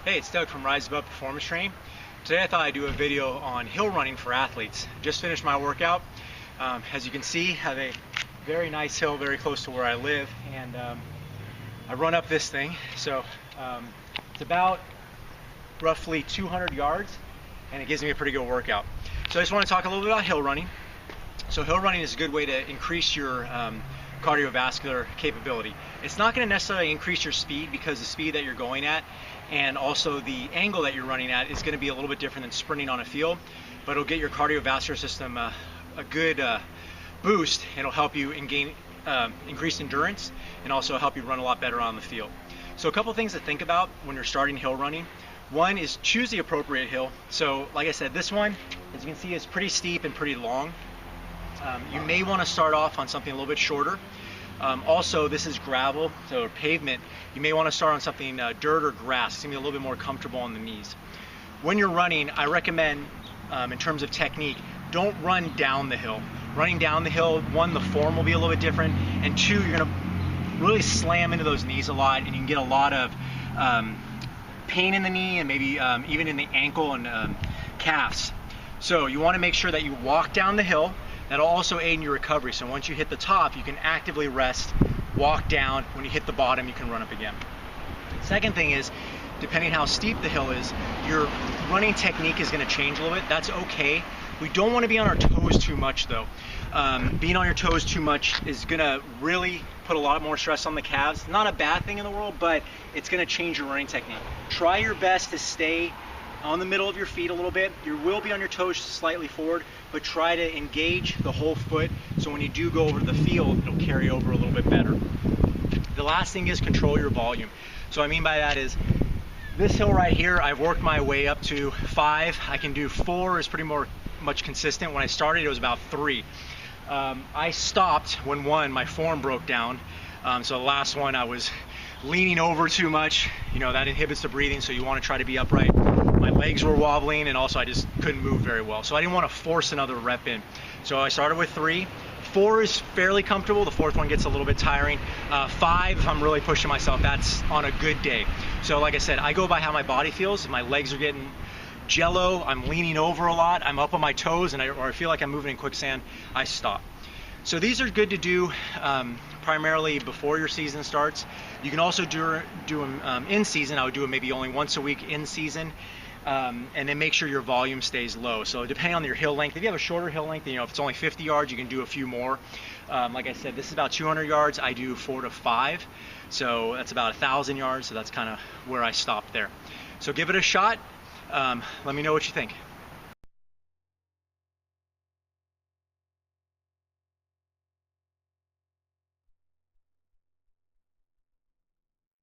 Hey, it's Doug from Rise Above Performance Training. Today I thought I'd do a video on hill running for athletes. Just finished my workout. As you can see, I have a very nice hill very close to where I live, and I run up this thing. So it's about roughly 200 yards, and it gives me a pretty good workout. So I just want to talk a little bit about hill running. So hill running is a good way to increase your cardiovascular capability. It's not going to necessarily increase your speed, because the speed that you're going at and also the angle that you're running at is going to be a little bit different than sprinting on a field, but it'll get your cardiovascular system a good boost, and it'll help you increase endurance and also help you run a lot better on the field. So a couple things to think about when you're starting hill running. One is choose the appropriate hill. So like I said, this one, as you can see, is pretty steep and pretty long. You may want to start off on something a little bit shorter. Also, this is gravel, so pavement. You may want to start on something dirt or grass. It's going to be a little bit more comfortable on the knees. When you're running, I recommend, in terms of technique, don't run down the hill. Running down the hill, one, the form will be a little bit different, and two, you're going to really slam into those knees a lot, and you can get a lot of pain in the knee and maybe even in the ankle and calves. So you want to make sure that you walk down the hill. That'll also aid in your recovery. So once you hit the top, you can actively rest, walk down. When you hit the bottom, you can run up again. Second thing is, depending how steep the hill is, your running technique is going to change a little bit. That's okay. We don't want to be on our toes too much, though. Being on your toes too much is going to really put a lot more stress on the calves. Not a bad thing in the world, but it's going to change your running technique. Try your best to stay on the middle of your feet a little bit. You will be on your toes slightly forward, but try to engage the whole foot, so when you do go over to the field, it'll carry over a little bit better. The last thing is control your volume. So what I mean by that is, this hill right here, I've worked my way up to 5. I can do 4 is pretty much consistent. When I started, it was about 3. I stopped when my form broke down. So the last one, I was leaning over too much. You know, that inhibits the breathing, so you want to try to be upright. My legs were wobbling, and also I just couldn't move very well. So I didn't want to force another rep in. So I started with 3. 4 is fairly comfortable. The 4th one gets a little bit tiring. 5, if I'm really pushing myself, that's on a good day. So like I said, I go by how my body feels. If my legs are getting jello, I'm leaning over a lot, I'm up on my toes, or I feel like I'm moving in quicksand, I stop. So these are good to do primarily before your season starts. You can also do them in season. I would do it maybe only once a week in season, and then make sure your volume stays low. So depending on your hill length, if you have a shorter hill length, if it's only 50 yards, you can do a few more. Like I said, this is about 200 yards. I do 4 to 5, so that's about 1,000 yards. So that's kind of where I stop there. So give it a shot. Let me know what you think.